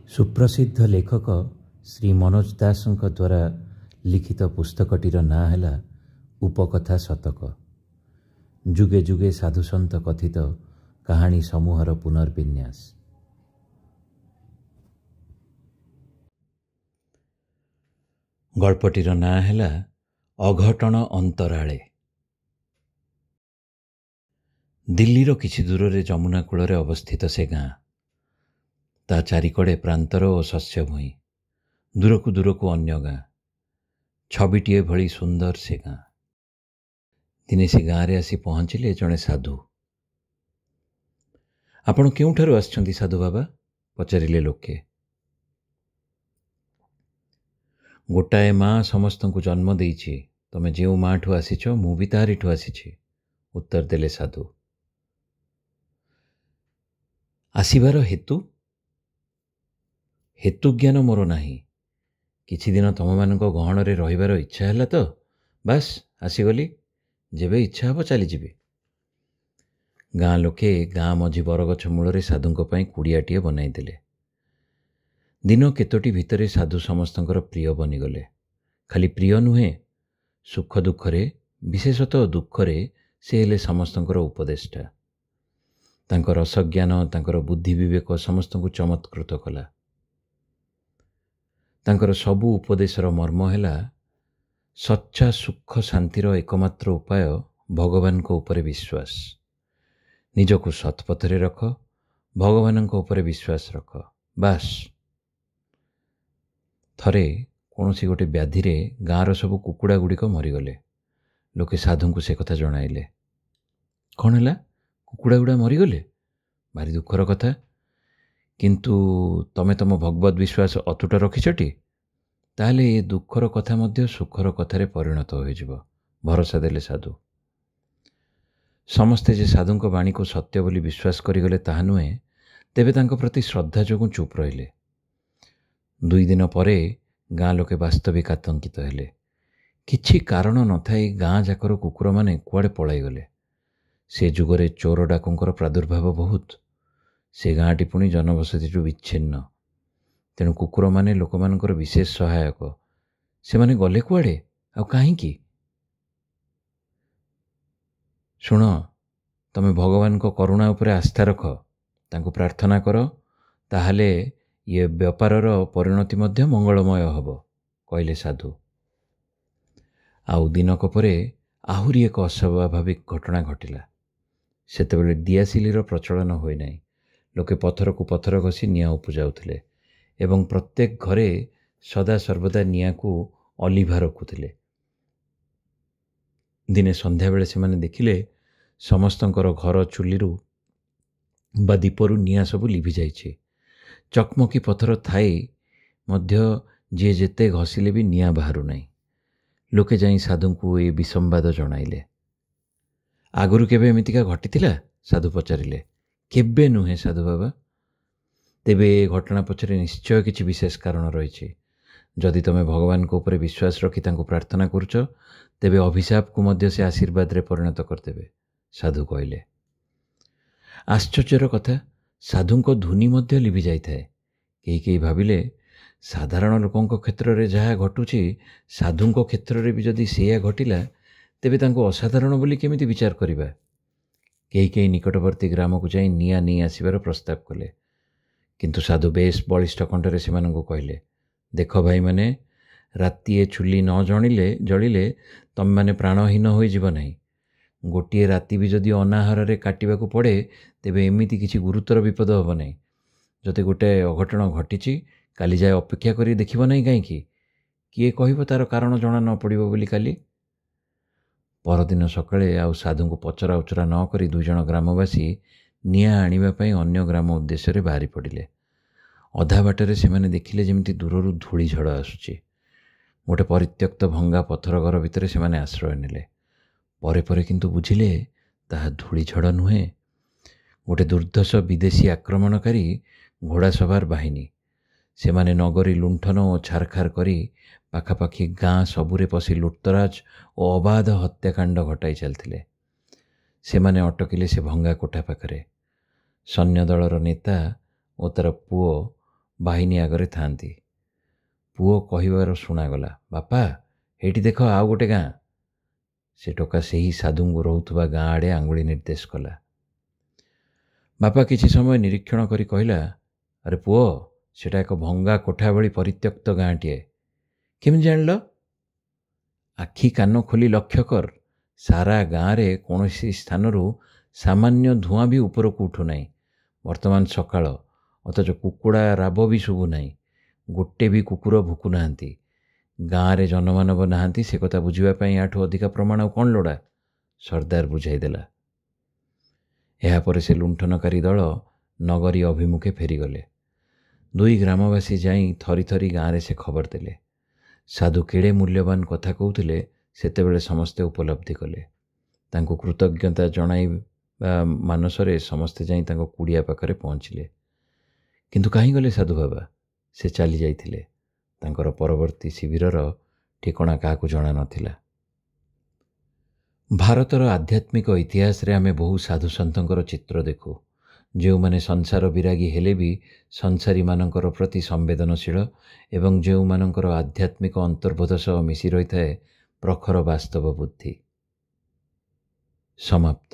सुप्रसिद्ध लेखक श्री मनोज दासଙ୍କ द्वारा लिखित पुस्तकटीर नाँ ହେଲା उपकथा शतक। जुगे जुगे साधुसंत कथित कहानी समूहर पुनर्विन्यास। गल्पटीर नाँ ହେଲା अघटन अंतराळे। दिल्लीर किछि दूर जमुना कूल अवस्थित से गाँ। ता चारिकड़े प्रांतर और शस्य भूई, दूरकू दूरकू अन्य गाँ। छविटीए भली सुंदर से गाँ। दिने से गाँव आसी पहुँचिले जड़े साधु। आपण केउठारु आछंती साधु बाबा? पचारिले लोके। गोटाए माँ समस्तंकु जन्म देइछि, तमे जेउ माँ ठु आसीछ मु भी तारिठु आसीछि, उत्तर देले साधु। आसिबार हेतु हेतु ज्ञान मोर नाही। किछि दिन तम मानक गहण रे रहिबार इच्छा हैला तो बास आसीगली। जेबे इच्छा हबो चली जिबी। गाँ लोके गाँ मझी बरगछ मूल साधुंक पई कुड़ियाटीए बनाई देले। दिन केतोटी भितरे साधु समस्तंकर प्रिय बनिगले। खाली प्रिय नुहे, सुख दुखरे, विशेषतः दुखरे से हेले समस्तंकर उपदेष्टा। तांकर रसज्ञान, तांकर बुद्धि विवेक समस्तंकु चमत्कृत कला। तांकर सबु उपदेशर मर्म हैला सच्चा सुख शांतिर एकमात्र उपाय भगवान को ऊपर विश्वास। निजकु सत्पथरे रख, भगवान को ऊपर विश्वास रख, बास। थरे कौनसी गोटे व्याधि रे गाँवर सबु कुकुड़ा गुड़िक मरीगले। लोके साधु को से कथा जणाइले। कौन हैला? कुकुड़ा गुड़ा मरीगले? भारी दुखर कथा। किंतु तमे तम भगवत विश्वास अतुट रखिछटी, ताहले ये दुखर कथा मध्य सुखर कथारे परिणत हो जिवो, भरोसा देले साधु। समस्ते जे साधुंक वाणी को सत्य बोली विश्वास करिगले ताहा नुहे, तेबे तांको प्रति श्रद्धा जोगु चुप रहिले। 2 दिन परे गाँ लोके वास्तविक आतंकित हेले। किछि कारण न थाई गाँ जाकर कुकुर माने कुआडे पलाई गले। से जुगरे चोर डाकुंकर प्रादुर्भाव बहुत। से गाँटी पुणी जनबसति विच्छिन्न। तेणु कुकुर माने लोक मानकर विशेष सहायक। से माने गले कुआडे आ काहींकी? शुण, तमे भगवान को करुणा उपरे आस्था रख, तांको प्रार्थना कर, ताहले ये व्यापारर परिणति मध्य मंगलमय हब, कहले साधु। आउ दिनक परे आहुरी एक अस्वाभाविक घटना घटिला। सेतेबेले दियासिलीर प्रचलन होई नाही। लोके पत्थर को पत्थर घसी निआं उपजाउथिले एवं प्रत्येक घरे सदा सर्वदा निआं को अलिभा रखुथिले। दिने संध्या बेले से माने देखिले समस्तंकर घर चुलीरू बा दीपरू निआं सबु लिभि जाइछे। चकमकी पत्थर थाई मध्य जे जेते घसिले भी निआं बाहरु नाही। लोके जाई साधु को ए विसंवाद जणाइले। आगुरु केबे एमितिका घटिथिला? साधु पचारिले। केबे नुहे साधु बाबा। तेबे घटना पछरे निश्चय किछि विशेष कारण रहिछि। जदि तमे भगवान को ऊपर विश्वास रखी तांको प्रार्थना करुछ, तेबे अभिशाप को मध्य से आशीर्वाद रे परिणत करदेबे, साधु कहले। आश्चर्यर कथा, साधुंको धुनी मध्य लिभि जाइथाए। केही केही भाबिले साधारण लोकंको क्षेत्र रे जहा घटुछि, साधुंको क्षेत्र रे भी जदि सेया घटिला, तेबे तांको असाधारण बोली केमिति विचार करिबा। केही केही निकटवर्ती ग्राम को जाई निआं नहीं आसिबार प्रस्ताव कले। किंतु साधु बेश बलिष्ठ कंठरे सेमानंको कहले, देख भाई माने, रातिए चुली न जलिले तम माने प्राणहीन होई जीव नाही। गोटिए राति भी जदि अनाहार रे काटिबाकू पड़े, तेबे एमिति किछि गुरुतर विपद हब नाही। जते गोटे अघटन घटिछि, काली जाय अपेक्षा करी देखिब नाही काईकी? किए कहिबो तार कारण जणा न पड़िबो बोली काली? परदिन सकाळे आउ साधु को पचरा उचरा न करी 2 जण ग्रामवासी निआं आनिबा पई अन्य ग्राम उद्देश्य रे बाहरी पड़िले। अधा बाटरे सेमाने देखिले जेमिति दूररू धूली झड़ आसुची। गोटे परित्यक्त भंगा पत्थर घर भितर सेमाने आश्रय नेले। परे परे किंतु बुझिले ताहा धूली झड़ नुहे, गोटे दुर्धर्ष विदेशी आक्रमणकारी घोड़ा सवार बाहिनी। सेमाने नगरी लुंठन और छारखार करी पाखापाखी गाँ सबुरे पशि लुटतराज और अबाध हत्याकांड घटाई चलथिले। सेमाने अटकिले से भंगा कोठा पाखरे। सैन्य दलर नेता और तार पुओ ବାହିନୀ ଆଗରେ ଥାଆନ୍ତି। ପୁଅ କହିବାର ଶୁଣାଗଲା, ବାପା ଏଇଠି ଦେଖ ଆଉ ଗୋଟେ ଗାଁ। ସେ ଟୋକା ସେହି ସାଧୁଙ୍କୁ ରହୁଥିବା ଗାଁ ଆଡ଼େ ଆଙ୍ଗୁଳି ନିର୍ଦ୍ଦେଶ କଲା। ବାପା କିଛି ସମୟ ନିରୀକ୍ଷଣ କରି କହିଲା, ଆରେ ପୁଅ, ସେଟା ଏକ ଭଙ୍ଗା କୋଠା ଭଳି ପରିତ୍ୟକ୍ତ ଗାଁଟିଏ। କେମିତି ଜାଣିଲ? ଆଖି କାନ ଖୋଲି ଲକ୍ଷ୍ୟ କର। ସାରା ଗାଁରେ କୌଣସି ସ୍ଥାନରୁ ସାମାନ୍ୟ ଧୂଆଁ ବି ଉପରକୁ ଉଠୁନାହିଁ। ବର୍ତ୍ତମାନ ସକାଳ, ଅଥଚ କୁକୁଡ଼ା ରାବ ବି ଶୁଭୁନାହିଁ। ଗୋଟେ ବି କୁକୁର ଭୁକୁନାହାନ୍ତି। ଗାଁରେ ଜନମାନବ ନାହାନ୍ତି, ସେ କଥା ବୁଝିବା ପାଇଁ ଏହାଠୁ ଅଧିକା ପ୍ରମାଣ ଆଉ କ'ଣ ଲୋଡ଼ା? ସର୍ଦ୍ଦାର ବୁଝାଇଦେଲା। ଏହାପରେ ସେ ଲୁଣ୍ଠନକାରୀ ଦଳ ନଗରୀ ଅଭିମୁଖେ ଫେରିଗଲେ। ଦୁଇ ଗ୍ରାମବାସୀ ଯାଇ ଥରି ଥରି ଗାଁରେ ସେ ଖବର ଦେଲେ। ସାଧୁ କେଡ଼େ ମୂଲ୍ୟବାନ କଥା କହୁଥିଲେ ସେତେବେଳେ ସମସ୍ତେ ଉପଲବ୍ଧି କଲେ। ତାଙ୍କୁ କୃତଜ୍ଞତା ଜଣାଇବା ମାନସରେ ସମସ୍ତେ ଯାଇ ତାଙ୍କ କୁଡ଼ିଆ ପାଖରେ ପହଞ୍ଚିଲେ। କିନ୍ତୁ କାହିଁ ଗଲେ ସାଧୁ ବାବା? ସେ ଚାଲି ଯାଇଥିଲେ। ତାଙ୍କର ପରବର୍ତ୍ତୀ ଶିବିରର ଠିକଣା କାହାକୁ ଜଣା ନଥିଲା। ଭାରତର ଆଧ୍ୟାତ୍ମିକ ଇତିହାସରେ ଆମେ ବହୁ ସାଧୁସନ୍ଥଙ୍କର ଚିତ୍ର ଦେଖୁ, ଯେଉଁମାନେ ସଂସାର ବିରାଗୀ ହେଲେ ବି ସଂସାରୀମାନଙ୍କର ପ୍ରତି ସମ୍ବେଦନଶୀଳ ଏବଂ ଯେଉଁମାନଙ୍କର ଆଧ୍ୟାତ୍ମିକ ଅନ୍ତର୍ବୋଧ ସହ ମିଶି ରହିଥାଏ ପ୍ରଖର ବାସ୍ତବ ବୁଦ୍ଧି। ସମାପ୍ତ।